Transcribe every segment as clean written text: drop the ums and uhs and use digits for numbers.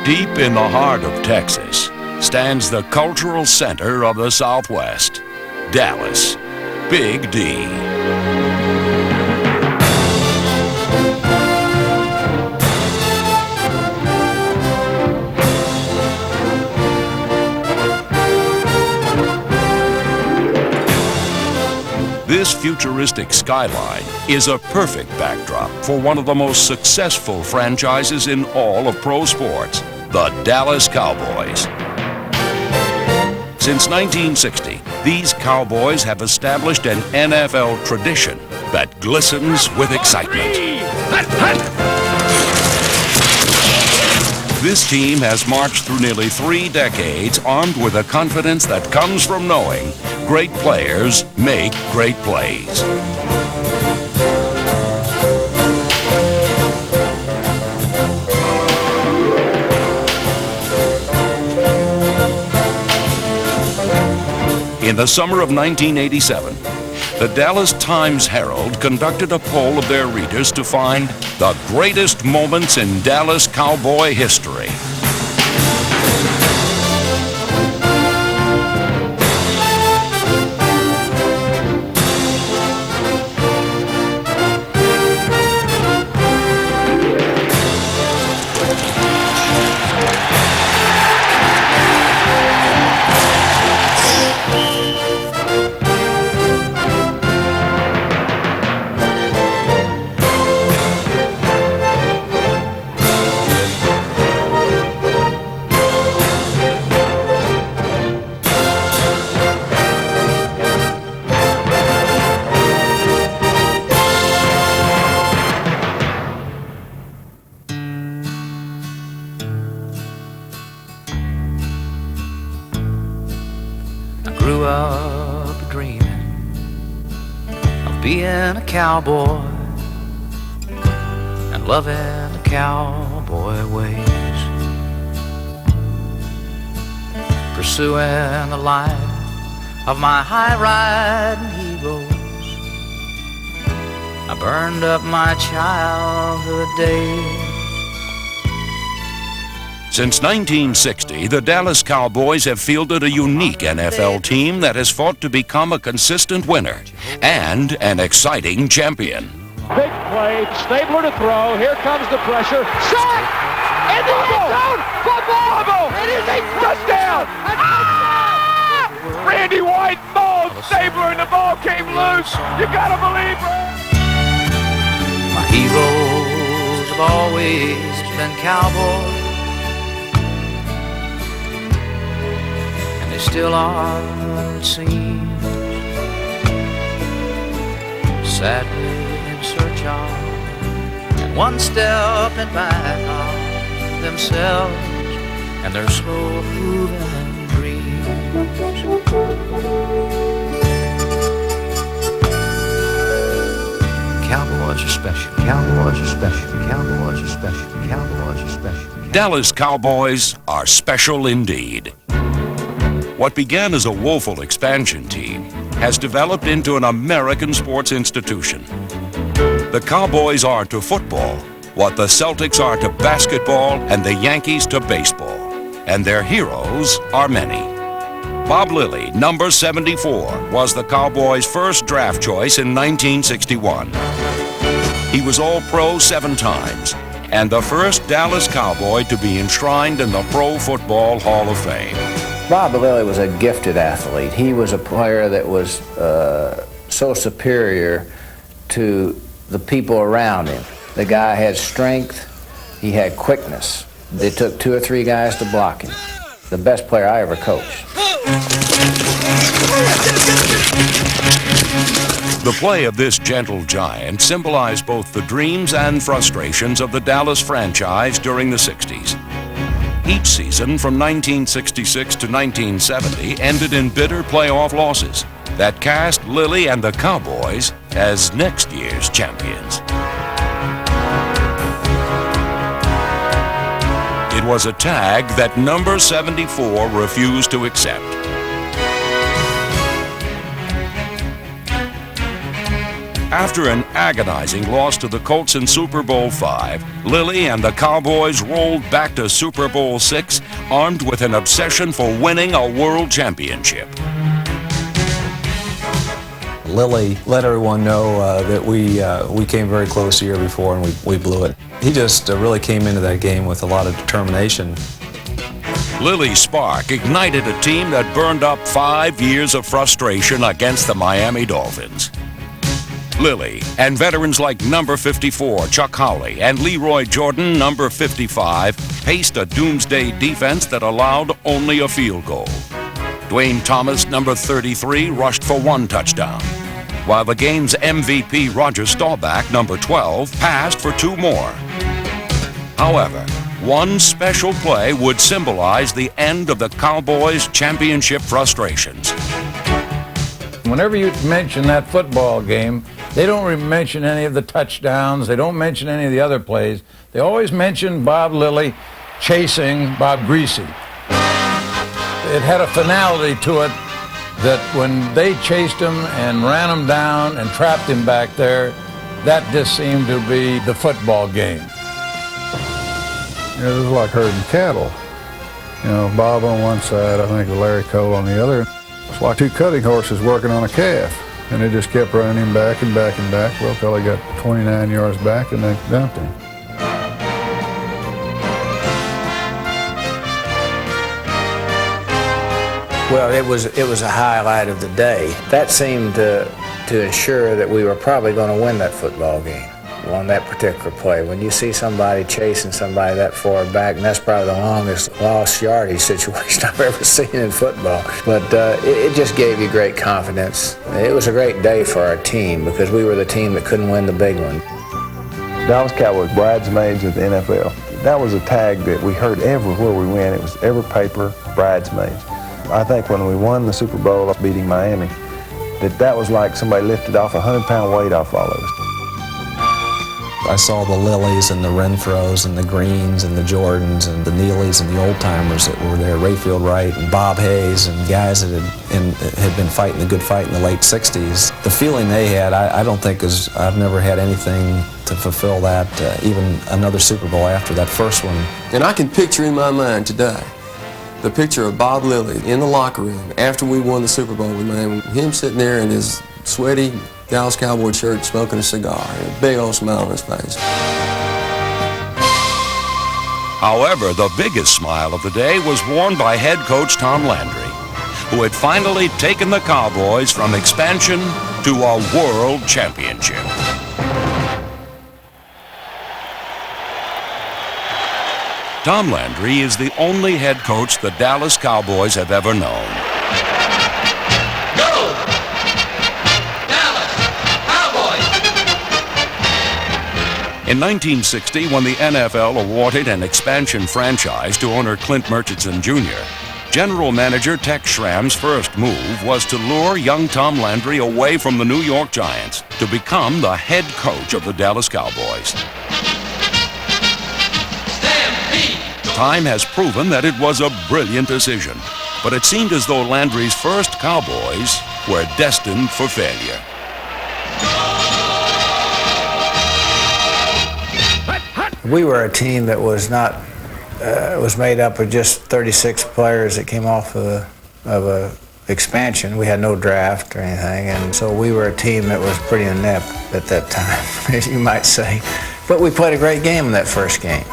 Deep in the heart of Texas stands the cultural center of the Southwest, Dallas, Big D. This futuristic skyline is a perfect backdrop for one of the most successful franchises in all of pro sports, the Dallas Cowboys. Since 1960, these Cowboys have established an NFL tradition that glistens with excitement. This team has marched through nearly 3 decades armed with a confidence that comes from knowing great players make great plays. In the summer of 1987, the Dallas Times-Herald conducted a poll of their readers to find the greatest moments in Dallas Cowboy history. Grew up dreaming of being a cowboy and loving the cowboy ways, pursuing the life of my high-riding heroes. I burned up my childhood days. Since 1960, the Dallas Cowboys have fielded a unique NFL team that has fought to become a consistent winner and an exciting champion. Big play, Stabler to throw, here comes the pressure, shot! In the end zone! Football! It is a touchdown! Ah! Randy White mauled Stabler and the ball came loose! You gotta believe it! My heroes have always been cowboys. They still are, it seems, sadly in search of, and one step in back of themselves and their slow-moving dreams. Cowboys are special, cowboys are special, cowboys are special, cowboys are special. Dallas Cowboys are special indeed. What began as a woeful expansion team has developed into an American sports institution. The Cowboys are to football what the Celtics are to basketball and the Yankees to baseball. And their heroes are many. Bob Lilly, number 74, was the Cowboys' first draft choice in 1961. He was All-Pro 7 times and the first Dallas Cowboy to be enshrined in the Pro Football Hall of Fame. Bob Lilly was a gifted athlete. He was a player that was so superior to the people around him. The guy had strength, he had quickness. It took 2 or 3 guys to block him. The best player I ever coached. The play of this gentle giant symbolized both the dreams and frustrations of the Dallas franchise during the 60s. Each season from 1966 to 1970 ended in bitter playoff losses that cast Lilly and the Cowboys as next year's champions. It was a tag that number 74 refused to accept. After an agonizing loss to the Colts in Super Bowl V, Lilly and the Cowboys rolled back to Super Bowl VI, armed with an obsession for winning a world championship. Lilly let everyone know that we came very close the year before and we blew it. He just really came into that game with a lot of determination. Lilly's spark ignited a team that burned up 5 years of frustration against the Miami Dolphins. Lilly and veterans like number 54, Chuck Howley, and Leroy Jordan, number 55, paced a doomsday defense that allowed only a field goal. Dwayne Thomas, number 33, rushed for 1 touchdown, while the game's MVP, Roger Staubach, number 12, passed for 2 more. However, one special play would symbolize the end of the Cowboys' championship frustrations. Whenever you mention that football game, they don't mention any of the touchdowns. They don't mention any of the other plays. They always mention Bob Lilly chasing Bob Griese. It had a finality to it that when they chased him and ran him down and trapped him back there, that just seemed to be the football game. You know, it was like herding cattle. You know, Bob on one side, I think Larry Cole on the other. It's like 2 cutting horses working on a calf. And they just kept running him back and back and back. Well, until he got 29 yards back and they dumped him. Well, it was a highlight of the day. That seemed to ensure that we were probably going to win that football game on that particular play. When you see somebody chasing somebody that far back, and that's probably the longest lost yardage situation I've ever seen in football. But it just gave you great confidence. It was a great day for our team because we were the team that couldn't win the big one. Dallas Cowboys, bridesmaids of the NFL. That was a tag that we heard everywhere we went. It was every paper, bridesmaids. I think when we won the Super Bowl beating Miami, that was like somebody lifted off a 100-pound weight off all of us. I saw the Lillys and the Renfros and the Greens and the Jordans and the Neelys and the old-timers that were there, Rayfield Wright and Bob Hayes and guys that had been fighting the good fight in the late 60s. The feeling they had, I don't think I've never had anything to fulfill that, even another Super Bowl after that first one. And I can picture in my mind today the picture of Bob Lilly in the locker room after we won the Super Bowl with Miami, him sitting there in his sweaty Dallas Cowboy shirt, smoking a cigar, and a big old smile on his face. However, the biggest smile of the day was worn by head coach Tom Landry, who had finally taken the Cowboys from expansion to a world championship. Tom Landry is the only head coach the Dallas Cowboys have ever known. In 1960, when the NFL awarded an expansion franchise to owner Clint Murchison Jr., General Manager Tex Schramm's first move was to lure young Tom Landry away from the New York Giants to become the head coach of the Dallas Cowboys. Time has proven that it was a brilliant decision, but it seemed as though Landry's first Cowboys were destined for failure. We were a team that was not was made up of just 36 players that came off of a expansion. We had no draft or anything, and so we were a team that was pretty inept at that time, as you might say. But we played a great game in that first game.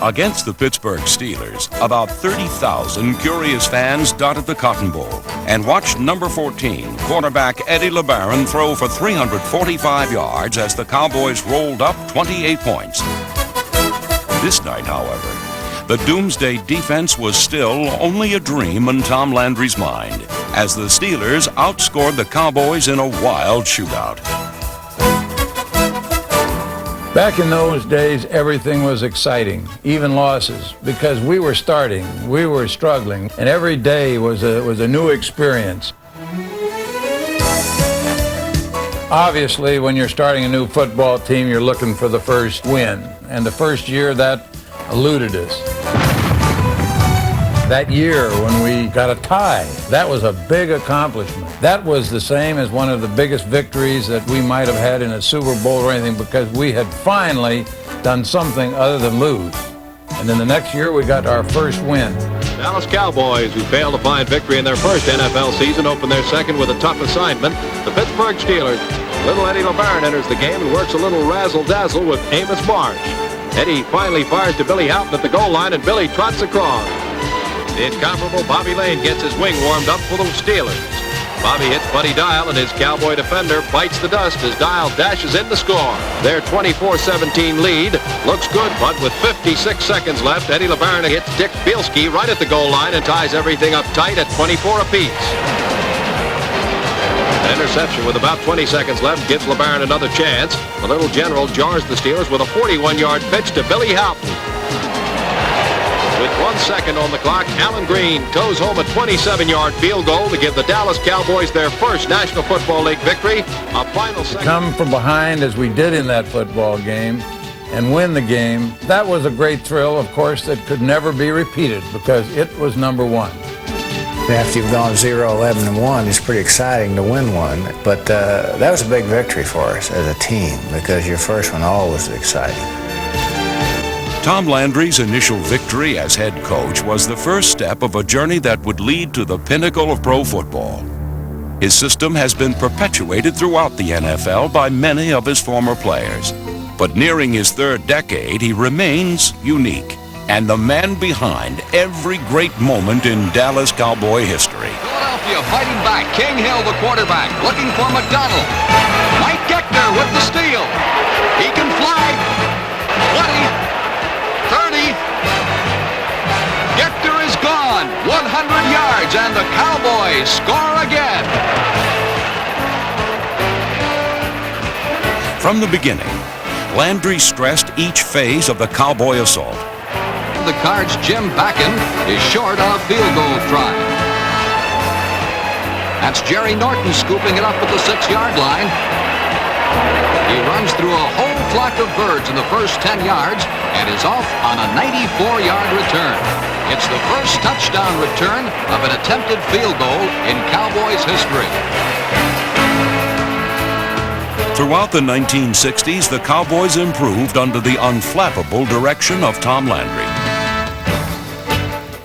Against the Pittsburgh Steelers, about 30,000 curious fans dotted the Cotton Bowl and watched number 14, quarterback Eddie LeBaron, throw for 345 yards as the Cowboys rolled up 28 points. This night, however, the doomsday defense was still only a dream in Tom Landry's mind as the Steelers outscored the Cowboys in a wild shootout. Back in those days, everything was exciting, even losses, because we were starting, we were struggling, and every day was a new experience. Obviously, when you're starting a new football team, you're looking for the first win. And the first year, that eluded us. That year when we got a tie, that was a big accomplishment. That was the same as one of the biggest victories that we might have had in a Super Bowl or anything, because we had finally done something other than lose. And then the next year we got our first win. Dallas Cowboys, who failed to find victory in their first NFL season, open their second with a tough assignment. The Pittsburgh Steelers. Little Eddie LeBaron enters the game and works a little razzle-dazzle with Amos Marsh. Eddie finally fires to Billy Houghton at the goal line, and Billy trots across. The incomparable Bobby Lane gets his wing warmed up for the Steelers. Bobby hits Buddy Dial, and his Cowboy defender bites the dust as Dial dashes in to score. Their 24-17 lead looks good, but with 56 seconds left, Eddie LeBaron hits Dick Bielski right at the goal line and ties everything up tight at 24 apiece. An interception with about 20 seconds left gives LeBaron another chance. The Little General jars the Steelers with a 41-yard pitch to Billy Houghton. With 1 second on the clock, Alan Green toes home a 27-yard field goal to give the Dallas Cowboys their first National Football League victory. A final second. Come from behind as we did in that football game and win the game, that was a great thrill, of course, that could never be repeated because it was number one. After you've gone 0-11-1, it's pretty exciting to win one. But that was a big victory for us as a team because your first one always is exciting. Tom Landry's initial victory as head coach was the first step of a journey that would lead to the pinnacle of pro football. His system has been perpetuated throughout the NFL by many of his former players. But nearing his third decade, he remains unique and the man behind every great moment in Dallas Cowboy history. Philadelphia fighting back. King Hill, the quarterback, looking for McDonald. Mike Geckner with the steal. He can fly. 20. 30. Geckner is gone. 100 yards, and the Cowboys score again. From the beginning, Landry stressed each phase of the Cowboy assault. The Cards' Jim Backen is short on a field goal try. That's Jerry Norton scooping it up at the 6-yard line. He runs through a whole flock of birds in the first 10 yards and is off on a 94-yard return. It's the first touchdown return of an attempted field goal in Cowboys history. Throughout the 1960s, the Cowboys improved under the unflappable direction of Tom Landry.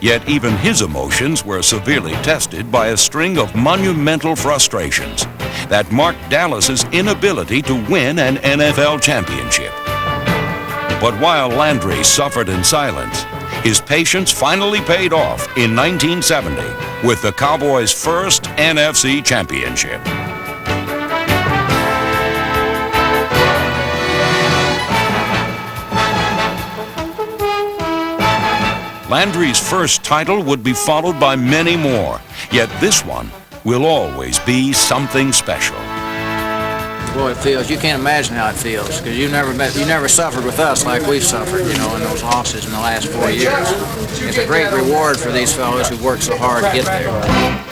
Yet even his emotions were severely tested by a string of monumental frustrations that marked Dallas's inability to win an NFL championship. But while Landry suffered in silence, his patience finally paid off in 1970 with the Cowboys' first NFC championship. Landry's first title would be followed by many more, yet this one will always be something special. Boy, it feels, you can't imagine how it feels, because you never suffered with us like we've suffered, in those losses in the last 4 years. It's a great reward for these fellows who worked so hard to get there.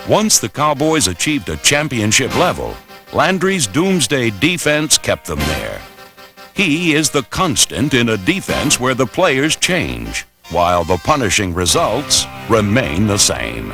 Once the Cowboys achieved a championship level, Landry's doomsday defense kept them there. He is the constant in a defense where the players change, while the punishing results remain the same.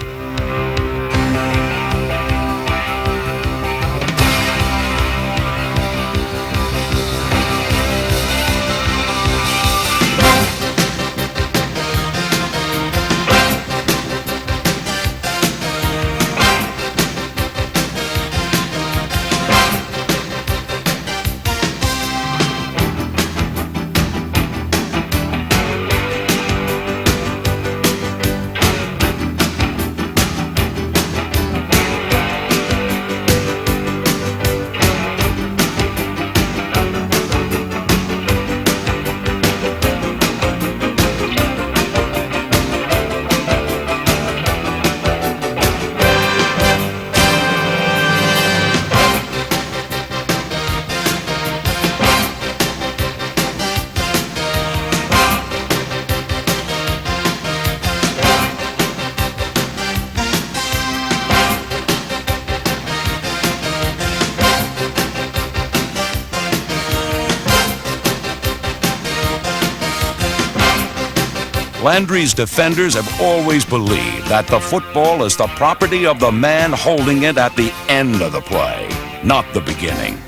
Landry's defenders have always believed that the football is the property of the man holding it at the end of the play, not the beginning.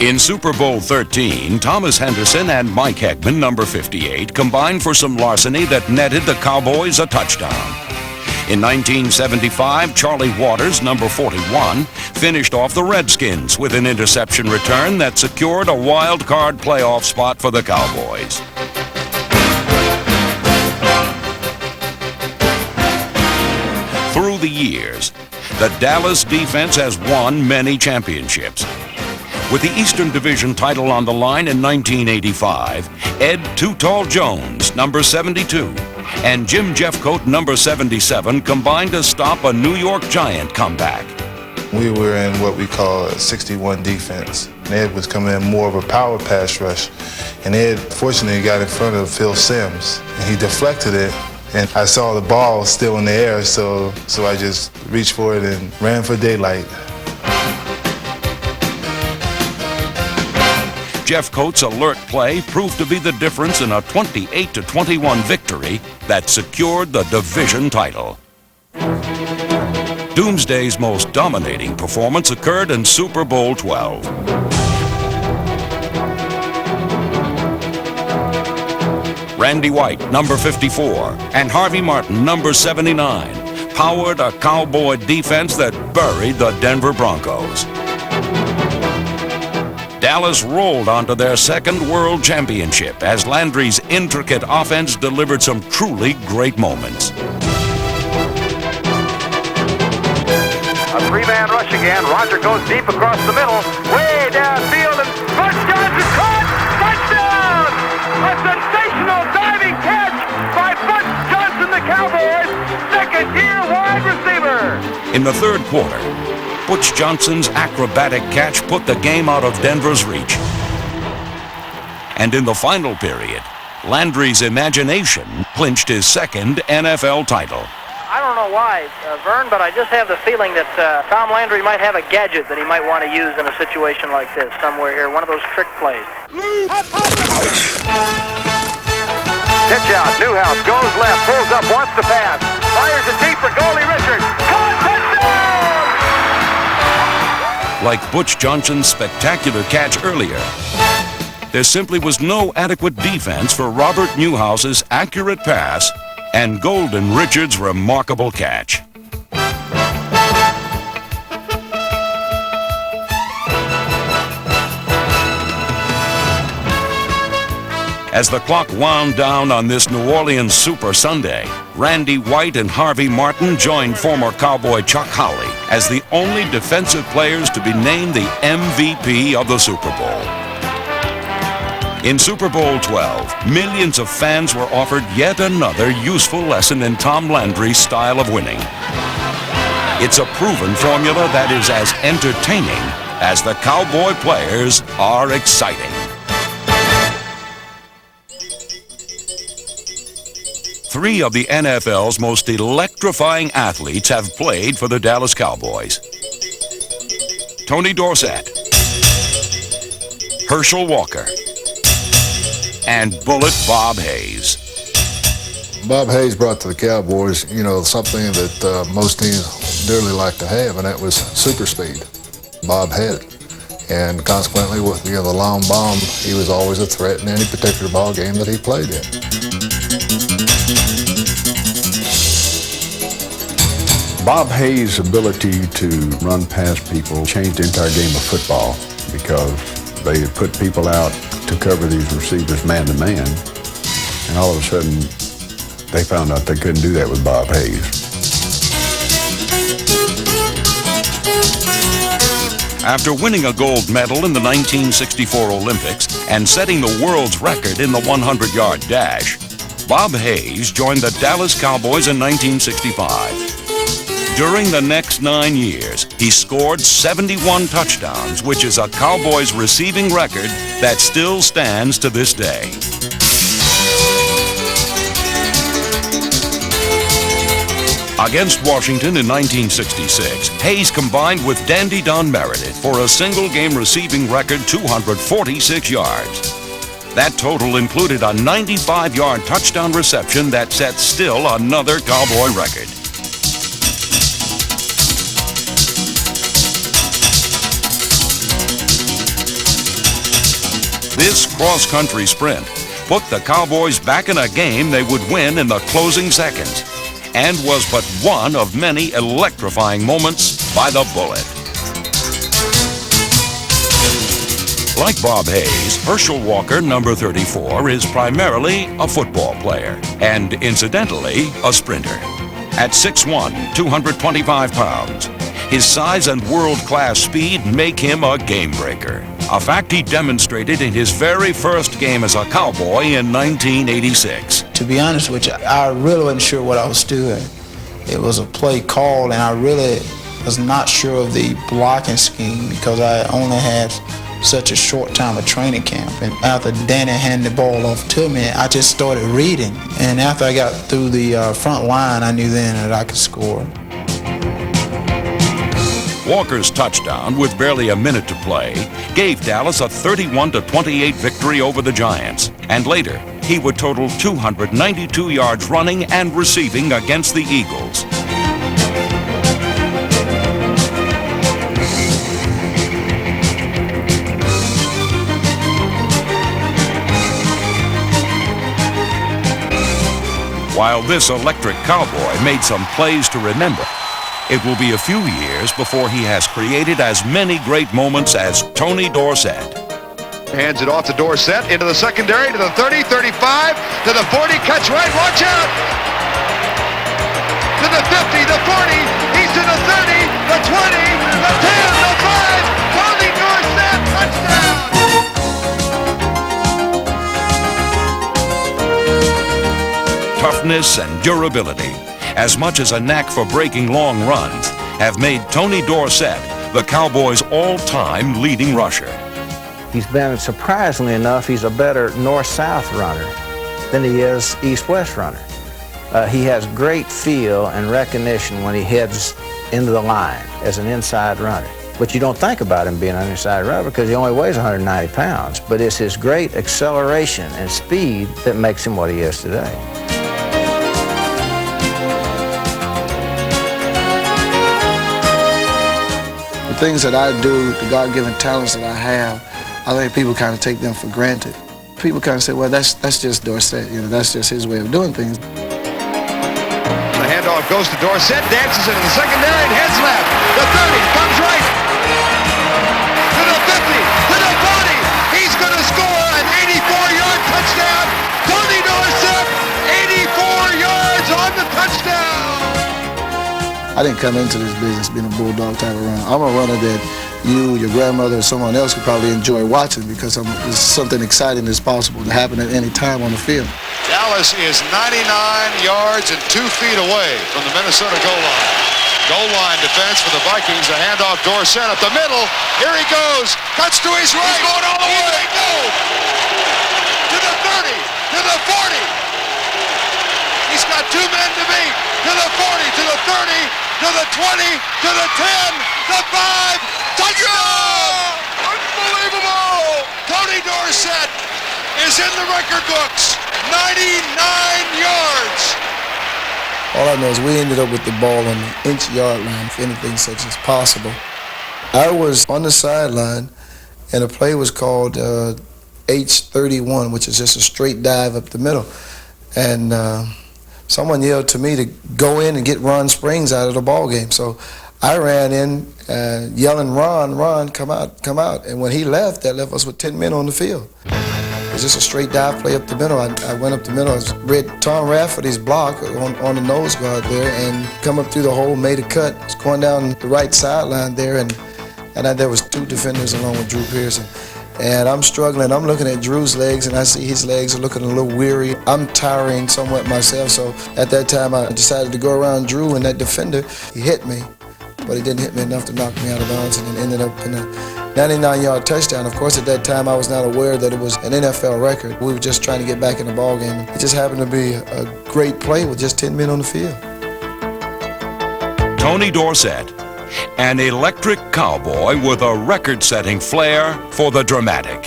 In Super Bowl 13, Thomas Henderson and Mike Hegman, number 58, combined for some larceny that netted the Cowboys a touchdown. In 1975, Charlie Waters, number 41, finished off the Redskins with an interception return that secured a wild card playoff spot for the Cowboys. Through the years, the Dallas defense has won many championships. With the Eastern Division title on the line in 1985, Ed Too Tall Jones, number 72, and Jim Jeffcoat, number 77, combined to stop a New York Giant comeback. We were in what we call a 61 defense. Ed was coming in more of a power pass rush, and Ed fortunately got in front of Phil Simms, and he deflected it, and I saw the ball still in the air, so I just reached for it and ran for daylight. Jeffcoat's alert play proved to be the difference in a 28-21 victory that secured the division title. Doomsday's most dominating performance occurred in Super Bowl 12. Randy White, number 54, and Harvey Martin, number 79, powered a Cowboy defense that buried the Denver Broncos. Dallas rolled onto their second world championship as Landry's intricate offense delivered some truly great moments. A three-man rush again. Roger goes deep across the middle, way downfield, and Butch Johnson caught! Touchdown! A sensational diving catch by Butch Johnson, the Cowboys' second-year wide receiver. In the third quarter, Butch Johnson's acrobatic catch put the game out of Denver's reach. And in the final period, Landry's imagination clinched his second NFL title. I don't know why, Vern, but I just have the feeling that Tom Landry might have a gadget that he might want to use in a situation like this somewhere here, one of those trick plays. Pitch out, Newhouse goes left, pulls up, wants to pass, fires it deep for goalie Richards. Caught, touchdown! Like Butch Johnson's spectacular catch earlier, there simply was no adequate defense for Robert Newhouse's accurate pass and Golden Richards' remarkable catch. As the clock wound down on this New Orleans Super Sunday, Randy White and Harvey Martin joined former Cowboy Chuck Howley as the only defensive players to be named the MVP of the Super Bowl. In Super Bowl 12, millions of fans were offered yet another useful lesson in Tom Landry's style of winning. It's a proven formula that is as entertaining as the Cowboy players are exciting. Three of the NFL's most electrifying athletes have played for the Dallas Cowboys. Tony Dorsett, Herschel Walker, and Bullet Bob Hayes. Bob Hayes brought to the Cowboys, something that most teams dearly like to have, and that was super speed. Bob had it. And consequently, with the long bomb, he was always a threat in any particular ball game that he played in. Bob Hayes' ability to run past people changed the entire game of football because they had put people out to cover these receivers man-to-man, and all of a sudden they found out they couldn't do that with Bob Hayes. After winning a gold medal in the 1964 Olympics and setting the world's record in the 100-yard dash, Bob Hayes joined the Dallas Cowboys in 1965. During the next 9 years, he scored 71 touchdowns, which is a Cowboys receiving record that still stands to this day. Against Washington in 1966, Hayes combined with Dandy Don Meredith for a single-game receiving record 246 yards. That total included a 95-yard touchdown reception that set still another Cowboy record. This cross-country sprint put the Cowboys back in a game they would win in the closing seconds, and was but one of many electrifying moments by the Bullet. Like Bob Hayes, Herschel Walker, number 34, is primarily a football player and, incidentally, a sprinter. At 6'1", 225 pounds, his size and world-class speed make him a game-breaker, a fact he demonstrated in his very first game as a Cowboy in 1986. To be honest with you, I really wasn't sure what I was doing. It was a play called, and I really was not sure of the blocking scheme because I only had such a short time of training camp. And after Danny handed the ball off to me, I just started reading. And after I got through the front line, I knew then that I could score. Walker's touchdown, with barely a minute to play, gave Dallas a 31-28 victory over the Giants. And later, he would total 292 yards running and receiving against the Eagles. While this electric Cowboy made some plays to remember, it will be a few years before he has created as many great moments as Tony Dorsett. Hands it off to Dorsett, into the secondary, to the 30, 35, to the 40, cuts right, watch out! To the 50, the 40, he's to the 30, the 20, the 10, the 5, Tony Dorsett, touchdown! Toughness and durability, as much as a knack for breaking long runs, have made Tony Dorsett the Cowboys' all-time leading rusher. He's been, surprisingly enough, he's a better north-south runner than he is east-west runner. He has great feel and recognition when he heads into the line as an inside runner. But you don't think about him being an inside runner because he only weighs 190 pounds. But it's his great acceleration and speed that makes him what he is today. The things that I do, the God-given talents that I have, I think people kind of take them for granted. People kind of say, well, that's just Dorsett, you know, that's just his way of doing things. The handoff goes to Dorsett, dances into the secondary, and heads left. The 30, comes right. To the 50, to the 40. He's going to score an 84-yard touchdown. Tony Dorsett, 84 yards on the touchdown. I didn't come into this business being a bulldog type of runner. I'm a runner that you, your grandmother, or someone else could probably enjoy watching because it's something exciting that's possible to happen at any time on the field. Dallas is 99 yards and 2 feet away from the Minnesota goal line. Goal line defense for the Vikings. A handoff, Dorsett up the middle. Here he goes. Cuts to his right. He's going all the way. Go. To the 30. To the 40. He's got 2 men to beat. To the 40. To the 30. To the 20. To the 10. The 5. Touchdown! Unbelievable! Tony Dorsett is in the record books. 99 yards. All I know is we ended up with the ball on the inch-yard line, if anything such as possible. I was on the sideline, and a play was called H31, which is just a straight dive up the middle. And someone yelled to me to go in and get Ron Springs out of the ball game. So I ran in yelling, Ron, come out. And when he left, that left us with 10 men on the field. It was just a straight dive play up the middle. I went up the middle. I read Tom Rafferty's block on the nose guard there and come up through the hole, made a cut. It's going down the right sideline there, and there was 2 defenders along with Drew Pearson. And I'm struggling. I'm looking at Drew's legs, and I see his legs are looking a little weary. I'm tiring somewhat myself, so at that time I decided to go around Drew, and that defender, he hit me. But he didn't hit me enough to knock me out of bounds, and it ended up in a 99-yard touchdown. Of course, at that time, I was not aware that it was an NFL record. We were just trying to get back in the ball game. It just happened to be a great play with just 10 men on the field. Tony Dorsett, an electric cowboy with a record-setting flair for the dramatic.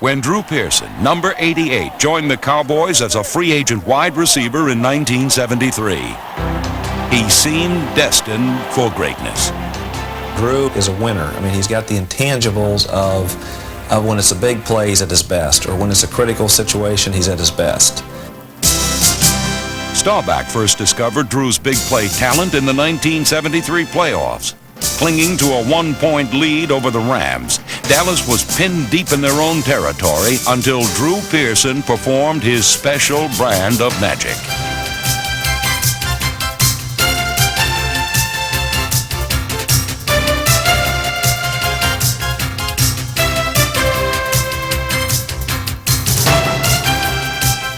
When Drew Pearson, number 88, joined the Cowboys as a free agent wide receiver in 1973, he seemed destined for greatness. Drew is a winner. I mean, he's got the intangibles of when it's a big play, he's at his best, or when it's a critical situation, he's at his best. Staubach first discovered Drew's big play talent in the 1973 playoffs. Clinging to a one-point lead over the Rams, Dallas was pinned deep in their own territory until Drew Pearson performed his special brand of magic.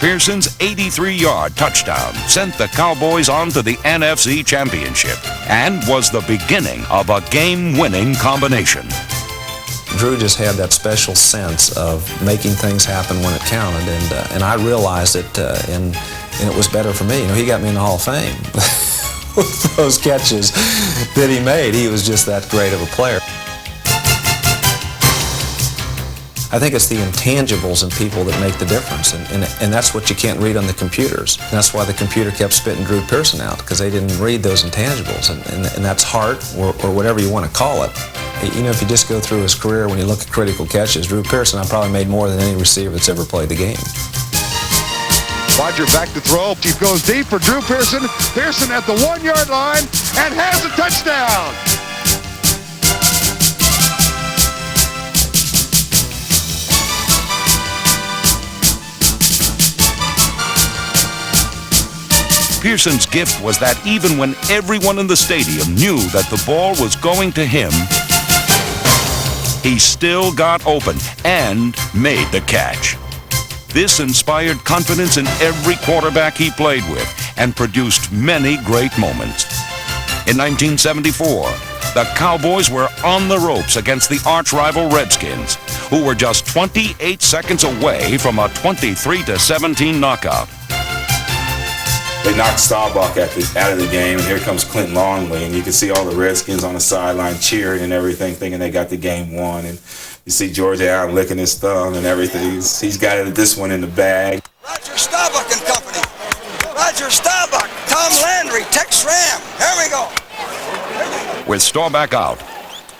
Pearson's 83-yard touchdown sent the Cowboys on to the NFC Championship and was the beginning of a game-winning combination. Drew just had that special sense of making things happen when it counted, and I realized it, and it was better for me. You know, he got me in the Hall of Fame with those catches that he made. He was just that great of a player. I think it's the intangibles in people that make the difference, and that's what you can't read on the computers. And that's why the computer kept spitting Drew Pearson out, because they didn't read those intangibles, and that's heart, or whatever you want to call it. You know, if you just go through his career, when you look at critical catches, Drew Pearson, I probably made more than any receiver that's ever played the game. Roger back to throw. He goes deep for Drew Pearson. Pearson at the 1-yard line and has a touchdown. Pearson's gift was that even when everyone in the stadium knew that the ball was going to him, he still got open and made the catch. This inspired confidence in every quarterback he played with and produced many great moments. In 1974, the Cowboys were on the ropes against the arch-rival Redskins, who were just 28 seconds away from a 23-17 knockout. They knocked Staubach out of the game, and here comes Clint Longley, and you can see all the Redskins on the sideline cheering and everything, thinking they got the game won. And you see George Allen licking his thumb and everything. He's got this one in the bag. Roger Staubach and company. Roger Staubach, Tom Landry, Tex Ram. Here we go. With Staubach out,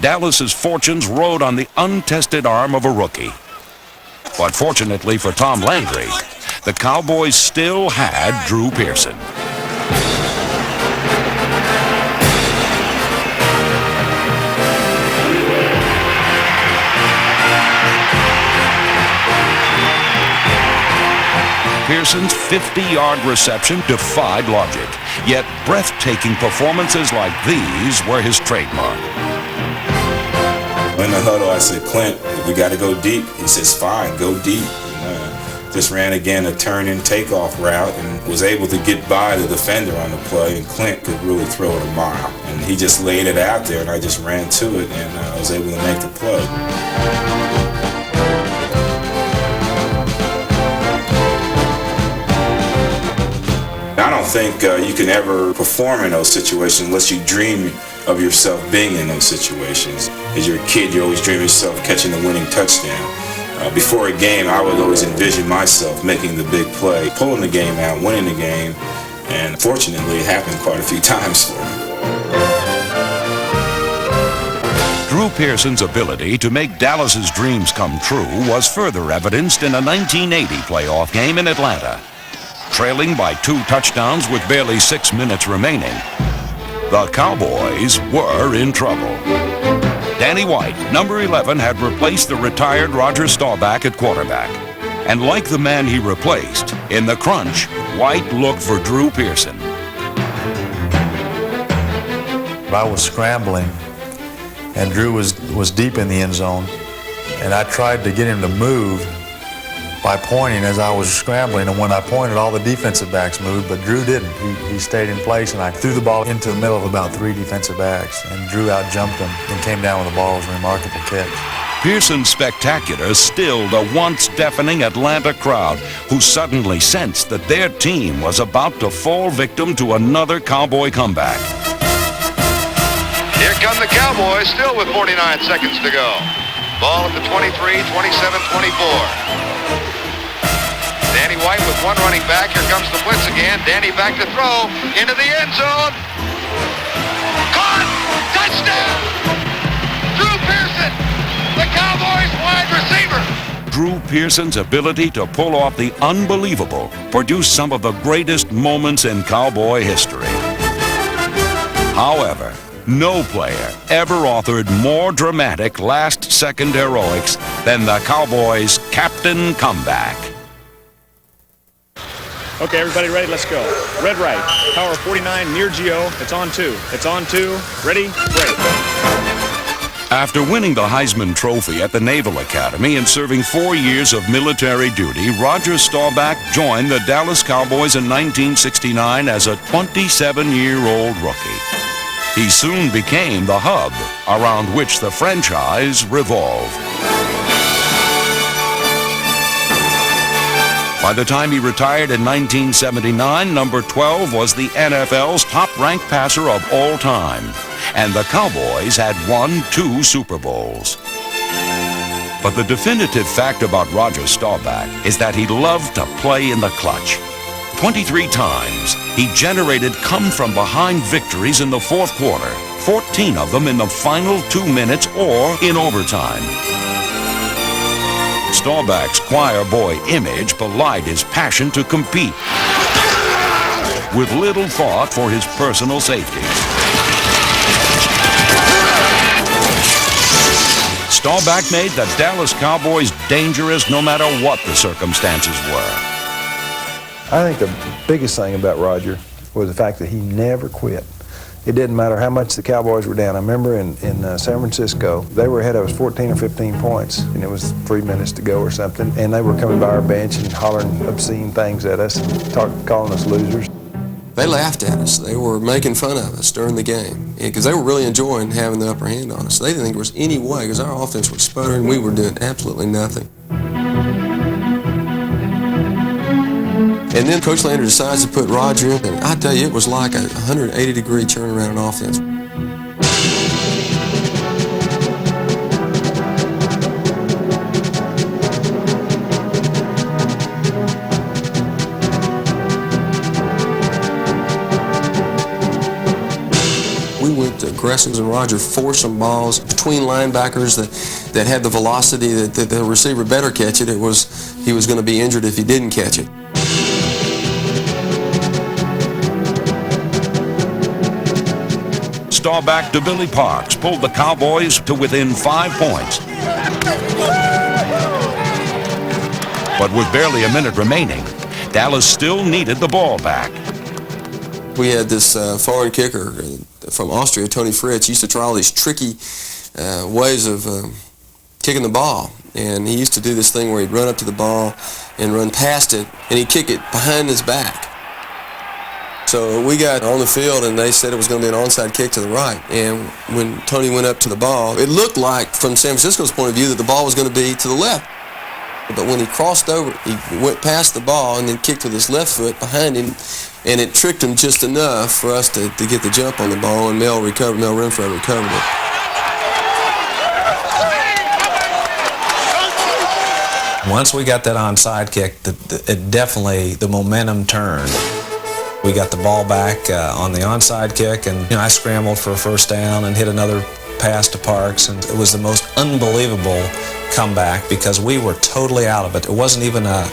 Dallas's fortunes rode on the untested arm of a rookie. But fortunately for Tom Landry, the Cowboys still had Drew Pearson. Pearson's 50-yard reception defied logic, yet breathtaking performances like these were his trademark. In the huddle, I said, Clint, we got to go deep. He says, fine, go deep. Just ran again a turn and takeoff route and was able to get by the defender on the play, and Clint could really throw it a mile. And he just laid it out there, and I just ran to it, and I was able to make the play. I don't think you can ever perform in those situations unless you dream of yourself being in those situations. As you're a kid, you always dream of yourself catching the winning touchdown. Before a game, I would always envision myself making the big play, pulling the game out, winning the game, and fortunately it happened quite a few times for me. Drew Pearson's ability to make Dallas's dreams come true was further evidenced in a 1980 playoff game in Atlanta. Trailing by 2 touchdowns with barely 6 minutes remaining, the Cowboys were in trouble. Danny White, number 11, had replaced the retired Roger Staubach at quarterback. And like the man he replaced, in the crunch, White looked for Drew Pearson. I was scrambling, and Drew was deep in the end zone, and I tried to get him to move by pointing as I was scrambling, and when I pointed, all the defensive backs moved, but Drew didn't. He stayed in place, and I threw the ball into the middle of about 3 defensive backs, and Drew out-jumped him and came down with the ball. It was a remarkable catch. Pearson's spectacular stilled a once deafening Atlanta crowd who suddenly sensed that their team was about to fall victim to another Cowboy comeback. Here come the Cowboys, still with 49 seconds to go. Ball at the 23, 27, 24. Danny White with one running back. Here comes the blitz again. Danny back to throw into the end zone. Caught! Touchdown! Drew Pearson, the Cowboys wide receiver. Drew Pearson's ability to pull off the unbelievable produced some of the greatest moments in Cowboy history. However, no player ever authored more dramatic last-second heroics than the Cowboys' Captain Comeback. Okay, everybody ready? Let's go. Red right, power 49 near Geo. It's on 2. It's on 2. Ready? Break. After winning the Heisman Trophy at the Naval Academy and serving 4 years of military duty, Roger Staubach joined the Dallas Cowboys in 1969 as a 27-year-old rookie. He soon became the hub around which the franchise revolved. By the time he retired in 1979, number 12 was the NFL's top-ranked passer of all time, and the Cowboys had won 2 Super Bowls. But the definitive fact about Roger Staubach is that he loved to play in the clutch. 23 times, he generated come-from-behind victories in the fourth quarter, 14 of them in the final 2 minutes or in overtime. Staubach's choir boy image belied his passion to compete, with little thought for his personal safety. Staubach made the Dallas Cowboys dangerous no matter what the circumstances were. I think the biggest thing about Roger was the fact that he never quit. It didn't matter how much the Cowboys were down. I remember in San Francisco, they were ahead of us 14 or 15 points, and it was 3 minutes to go or something, and they were coming by our bench and hollering obscene things at us, calling us losers. They laughed at us. They were making fun of us during the game because they were really enjoying having the upper hand on us. They didn't think there was any way because our offense was sputtering. We were doing absolutely nothing. And then Coach Landry decides to put Roger in, and I tell you, it was like a 180-degree turnaround in offense. We went aggressive, and Roger forced some balls between linebackers that had the velocity that the receiver better catch it. He was going to be injured if he didn't catch it. Staubach to Billy Parks pulled the Cowboys to within 5 points. But with barely a minute remaining, Dallas still needed the ball back. We had this foreign kicker from Austria, Tony Fritz. He used to try all these tricky ways of kicking the ball. And he used to do this thing where he'd run up to the ball and run past it, and he'd kick it behind his back. So we got on the field, and they said it was going to be an onside kick to the right. And when Tony went up to the ball, it looked like, from San Francisco's point of view, that the ball was going to be to the left. But when he crossed over, he went past the ball and then kicked with his left foot behind him, and it tricked him just enough for us to get the jump on the ball, and Mel Renfro recovered it. Once we got that onside kick, it definitely, the momentum turned. We got the ball back on the onside kick, and I scrambled for a first down and hit another pass to Parks, and it was the most unbelievable comeback because we were totally out of it. It wasn't even a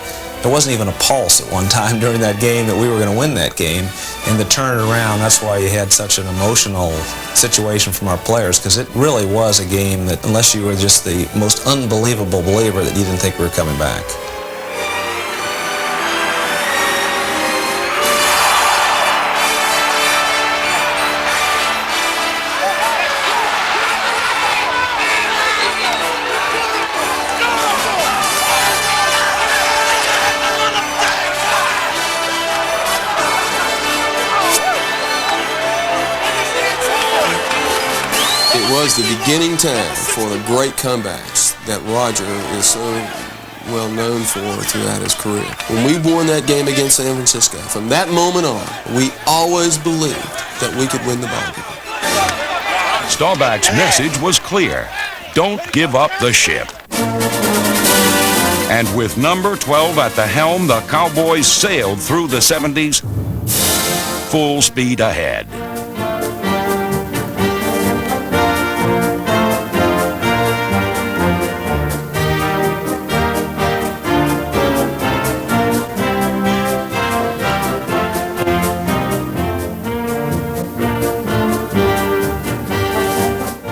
pulse at one time during that game that we were going to win that game. And to turn it around, that's why you had such an emotional situation from our players, because it really was a game that, unless you were just the most unbelievable believer, that you didn't think we were coming back. It was was the beginning time for the great comebacks that Roger is so well known for throughout his career. When we won that game against San Francisco, from that moment on, we always believed that we could win the ball game. Staubach's message was clear. Don't give up the ship. And with number 12 at the helm, the Cowboys sailed through the 70s, full speed ahead.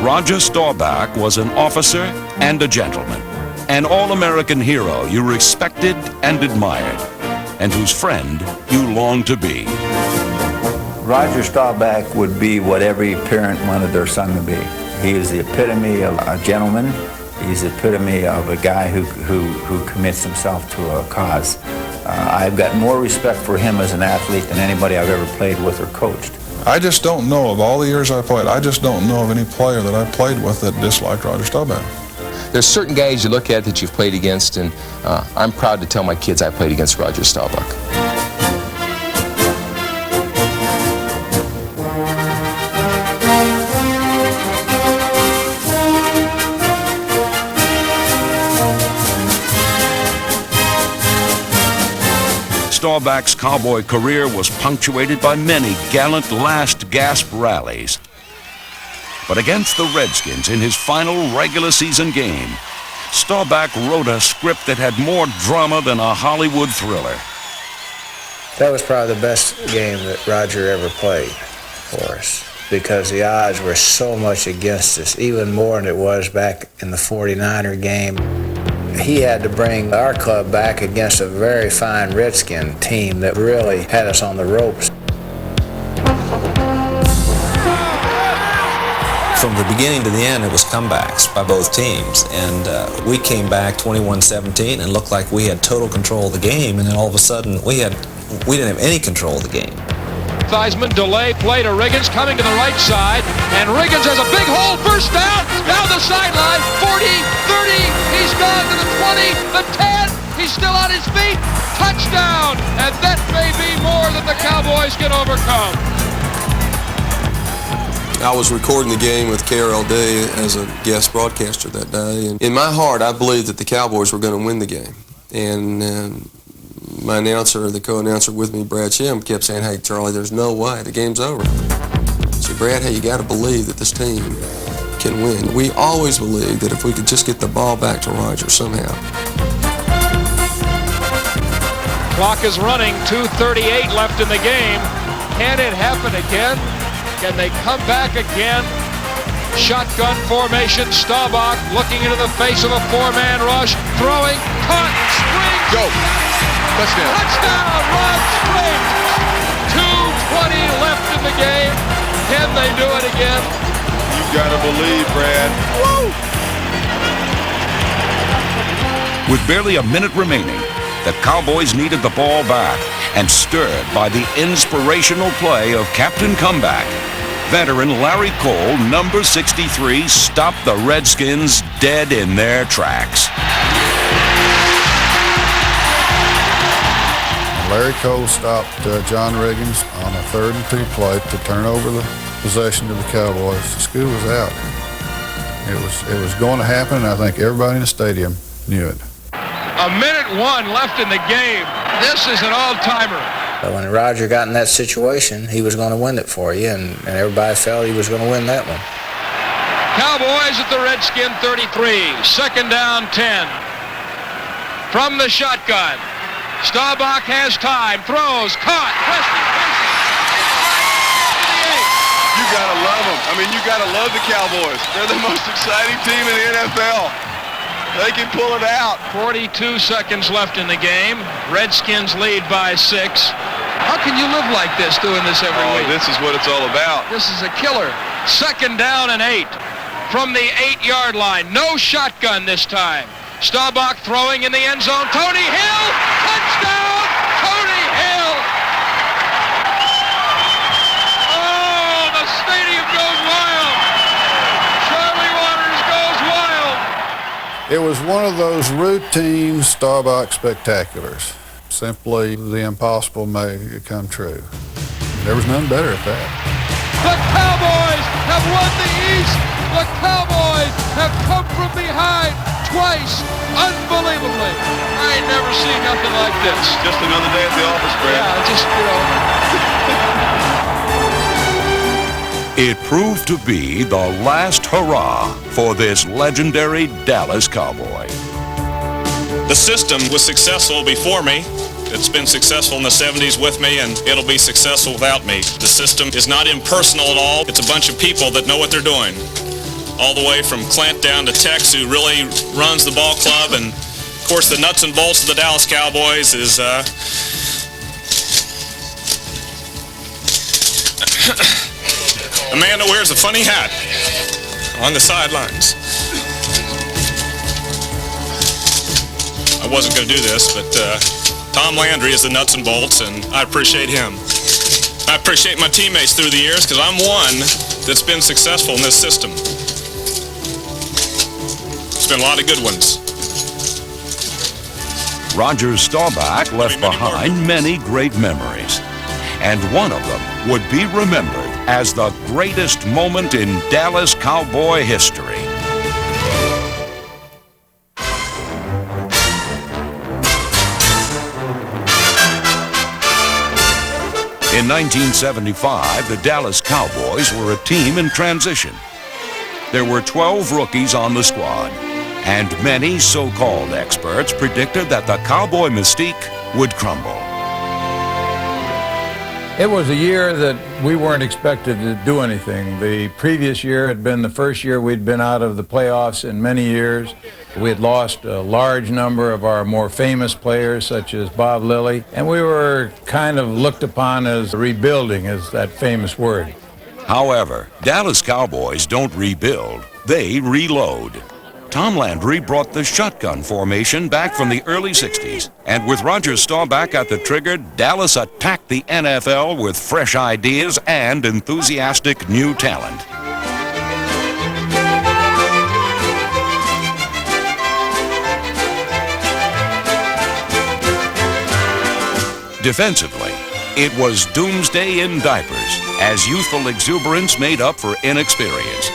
Roger Staubach was an officer and a gentleman, an all-American hero you respected and admired, and whose friend you longed to be. Roger Staubach would be what every parent wanted their son to be. He is the epitome of a gentleman. He's the epitome of a guy who commits himself to a cause. I've got more respect for him as an athlete than anybody I've ever played with or coached. I just don't know, of all the years I played, I just don't know of any player that I played with that disliked Roger Staubach. There's certain guys you look at that you've played against, and I'm proud to tell my kids I played against Roger Staubach. Staubach's Cowboy career was punctuated by many gallant last-gasp rallies. But against the Redskins in his final regular season game, Staubach wrote a script that had more drama than a Hollywood thriller. That was probably the best game that Roger ever played for us, because the odds were so much against us, even more than it was back in the 49er game. He had to bring our club back against a very fine Redskin team that really had us on the ropes. From the beginning to the end, it was comebacks by both teams, and we came back 21-17 and looked like we had total control of the game, and then all of a sudden we didn't have any control of the game. Theismann, delay, play to Riggins, coming to the right side, and Riggins has a big hole, first down the sideline, 40, 30, he's gone to the 20, the 10, he's still on his feet, touchdown, and that may be more than the Cowboys can overcome. I was recording the game with KRLD as a guest broadcaster that day, and in my heart, I believed that the Cowboys were going to win the game. And my announcer, the co-announcer with me, Brad Shim, kept saying, "Hey, Charlie, there's no way. The game's over." I said, "Brad, hey, you got to believe that this team can win." We always believed that if we could just get the ball back to Roger somehow. Clock is running, 2:38 left in the game. Can it happen again? Can they come back again? Shotgun formation, Staubach looking into the face of a four-man rush, throwing, caught, springs. Go. Touchdown. Touchdown, Rod Springs. 2:20 left in the game. Can they do it again? You've got to believe, Brad. Woo! With barely a minute remaining, the Cowboys needed the ball back, and stirred by the inspirational play of Captain Comeback, veteran Larry Cole, number 63, stopped the Redskins dead in their tracks. Larry Cole stopped John Riggins on a 3rd and 2 play to turn over the possession to the Cowboys. The school was out. It was going to happen, and I think everybody in the stadium knew it. A minute 1 left in the game. This is an all-timer. But when Roger got in that situation, he was going to win it for you, and everybody felt he was going to win that one. Cowboys at the Redskin 33. 2nd down, 10. From the shotgun. Staubach has time, throws, caught, You gotta love them. I mean, you gotta love the Cowboys. They're the most exciting team in the NFL. They can pull it out. 42 seconds left in the game. Redskins lead by 6. How can you live like this, doing this every week? This is what it's all about. This is a killer. 2nd down and 8. From the 8-yard line. No shotgun this time. Staubach throwing in the end zone. Tony Hill! Touchdown! Tony Hill! Oh, the stadium goes wild! It was one of those routine Staubach spectaculars. Simply the impossible may come true. There was none better at that. The Cowboys have won the East. The Cowboys have come from behind twice, unbelievably. I ain't never seen nothing like this. Just another day at the office, Brad. Yeah, just, It proved to be the last hurrah for this legendary Dallas Cowboy. The system was successful before me. It's been successful in the 70s with me, and it'll be successful without me. The system is not impersonal at all. It's a bunch of people that know what they're doing. All the way from Clint down to Tex, who really runs the ball club, and of course the nuts and bolts of the Dallas Cowboys is a man that wears a funny hat on the sidelines. I wasn't going to do this, but Tom Landry is the nuts and bolts, and I appreciate him. I appreciate my teammates through the years, because I'm one that's been successful in this system. It's been a lot of good ones. Roger Staubach left behind many great memories, and one of them would be remembered as the greatest moment in Dallas Cowboy history. In 1975, the Dallas Cowboys were a team in transition. There were 12 rookies on the squad, and many so-called experts predicted that the Cowboy mystique would crumble. It was a year that we weren't expected to do anything. The previous year had been the first year we'd been out of the playoffs in many years. We had lost a large number of our more famous players, such as Bob Lilly, and we were kind of looked upon as rebuilding, as that famous word. However, Dallas Cowboys don't rebuild, they reload. Tom Landry brought the shotgun formation back from the early 60s, and with Roger Staubach at the trigger, Dallas attacked the NFL with fresh ideas and enthusiastic new talent. Defensively, it was doomsday in diapers, as youthful exuberance made up for inexperience.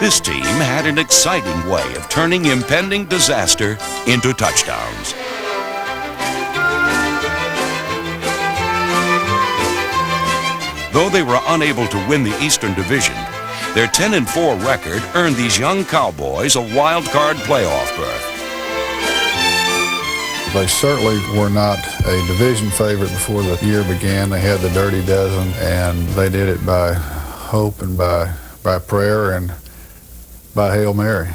This team had an exciting way of turning impending disaster into touchdowns. Though they were unable to win the Eastern Division, their 10-4 record earned these young Cowboys a wild card playoff berth. They certainly were not a division favorite before the year began. They had the Dirty Dozen, and they did it by hope and by prayer and by Hail Mary.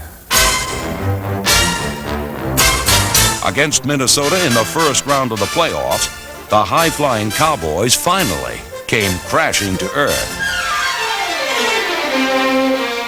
Against Minnesota in the first round of the playoffs, the high-flying Cowboys finally came crashing to earth.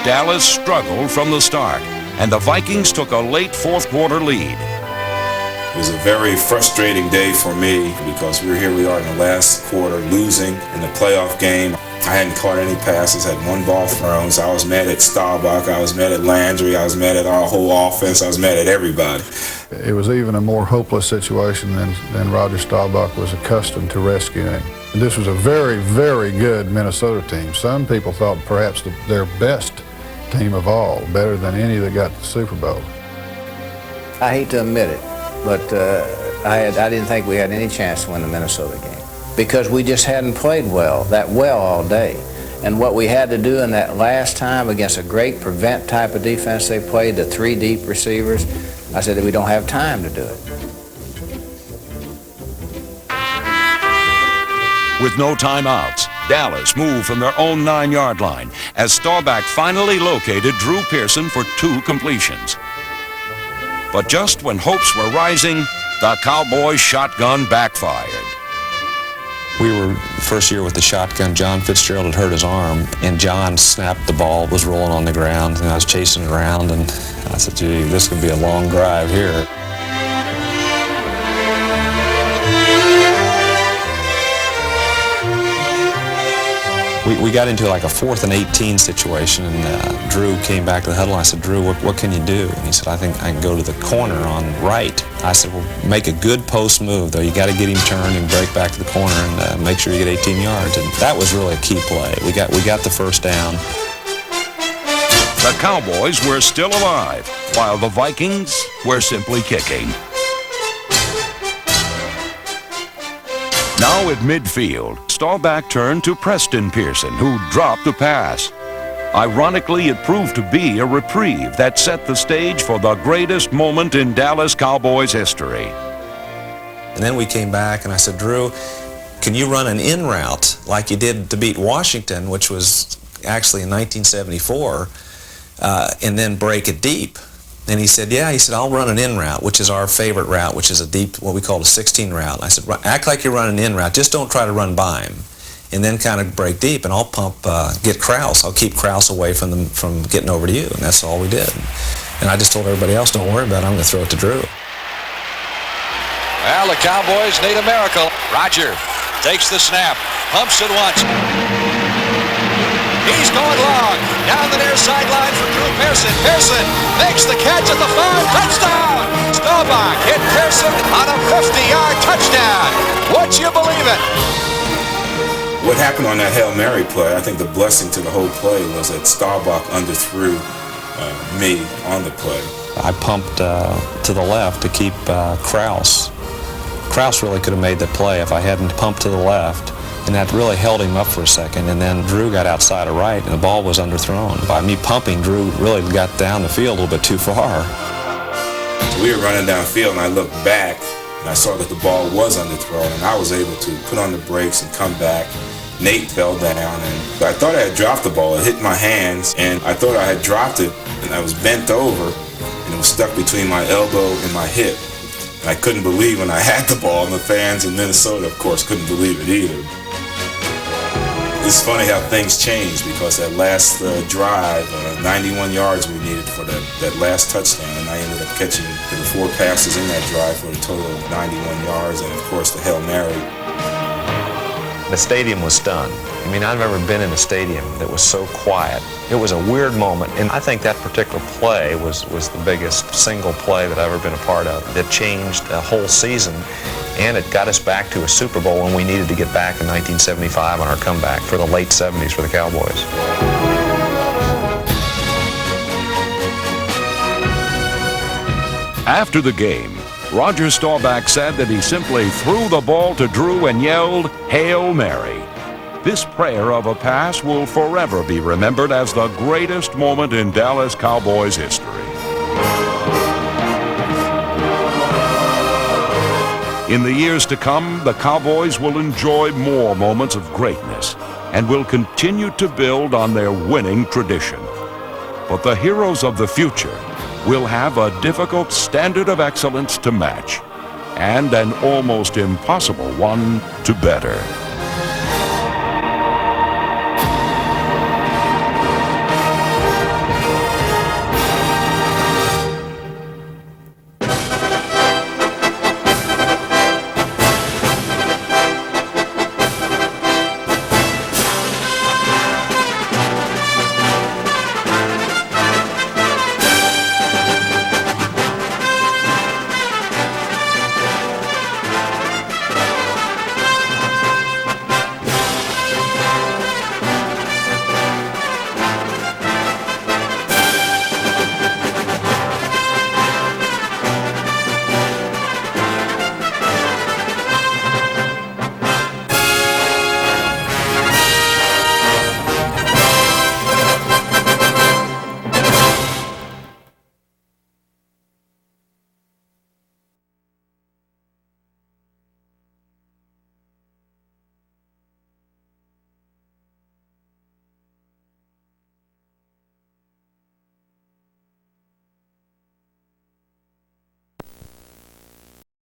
Dallas struggled from the start, and the Vikings took a late fourth-quarter lead. It was a very frustrating day for me because we are in the last quarter losing in the playoff game. I hadn't caught any passes, had one ball thrown, so I was mad at Staubach, I was mad at Landry, I was mad at our whole offense, I was mad at everybody. It was even a more hopeless situation than Roger Staubach was accustomed to rescuing. And this was a very, very good Minnesota team. Some people thought perhaps their best team of all, better than any that got to the Super Bowl. I hate to admit it, but I didn't think we had any chance to win the Minnesota game because we just hadn't played that well all day. And what we had to do in that last time against a great prevent type of defense they played, the 3 deep receivers, I said that we don't have time to do it. With no timeouts, Dallas moved from their own 9-yard line as Staubach finally located Drew Pearson for 2 completions. But just when hopes were rising, the Cowboys' shotgun backfired. We were first year with the shotgun. John Fitzgerald had hurt his arm, and John snapped the ball, was rolling on the ground, and I was chasing it around, and I said, gee, this could be a long drive here. We got into like a 4th and 18 situation, and Drew came back to the huddle. I said, Drew, what can you do? And he said, I think I can go to the corner on right. I said, well, make a good post move, though. You got to get him turned and break back to the corner and make sure you get 18 yards. And that was really a key play. We got the first down. The Cowboys were still alive, while the Vikings were simply kicking. Now at midfield, Staubach turned to Preston Pearson, who dropped a pass. Ironically, it proved to be a reprieve that set the stage for the greatest moment in Dallas Cowboys history. And then we came back, and I said, Drew, can you run an in route like you did to beat Washington, which was actually in 1974, and then break it deep? And he said, yeah. He said, I'll run an in route, which is our favorite route, which is a deep, what we call a 16 route. And I said, act like you're running an in route. Just don't try to run by him. And then kind of break deep, and I'll get Krause. I'll keep Krause away from getting over to you. And that's all we did. And I just told everybody else, don't worry about it. I'm going to throw it to Drew. Well, the Cowboys need a miracle. Roger takes the snap, pumps it once. He's going long. Down the near sideline for Drew Pearson. Pearson makes the catch at the 5. Touchdown! Staubach hit Pearson on a 50-yard touchdown. Would you believe it? What happened on that Hail Mary play, I think the blessing to the whole play was that Staubach underthrew me on the play. I pumped to the left to keep Krause. Krause really could have made the play if I hadn't pumped to the left. And that really held him up for a second, and then Drew got outside to right, and the ball was underthrown. By me pumping, Drew really got down the field a little bit too far. So we were running downfield, and I looked back, and I saw that the ball was underthrown, and I was able to put on the brakes and come back. Nate fell down, and I thought I had dropped the ball. It hit my hands, and I thought I had dropped it, and I was bent over, and it was stuck between my elbow and my hip. And I couldn't believe when I had the ball, and the fans in Minnesota, of course, couldn't believe it either. It's funny how things change, because that last drive, 91 yards we needed for that last touchdown, and I ended up catching the 4 passes in that drive for a total of 91 yards, and of course the Hail Mary. The stadium was stunned. I mean, I've never been in a stadium that was so quiet. It was a weird moment, and I think that particular play was the biggest single play that I've ever been a part of. That changed a whole season, and it got us back to a Super Bowl when we needed to get back in 1975 on our comeback for the late 70s for the Cowboys. After the game, Roger Staubach said that he simply threw the ball to Drew and yelled, "Hail Mary." This prayer of a pass will forever be remembered as the greatest moment in Dallas Cowboys history. In the years to come, the Cowboys will enjoy more moments of greatness and will continue to build on their winning tradition. But the heroes of the future will have a difficult standard of excellence to match, and an almost impossible one to better.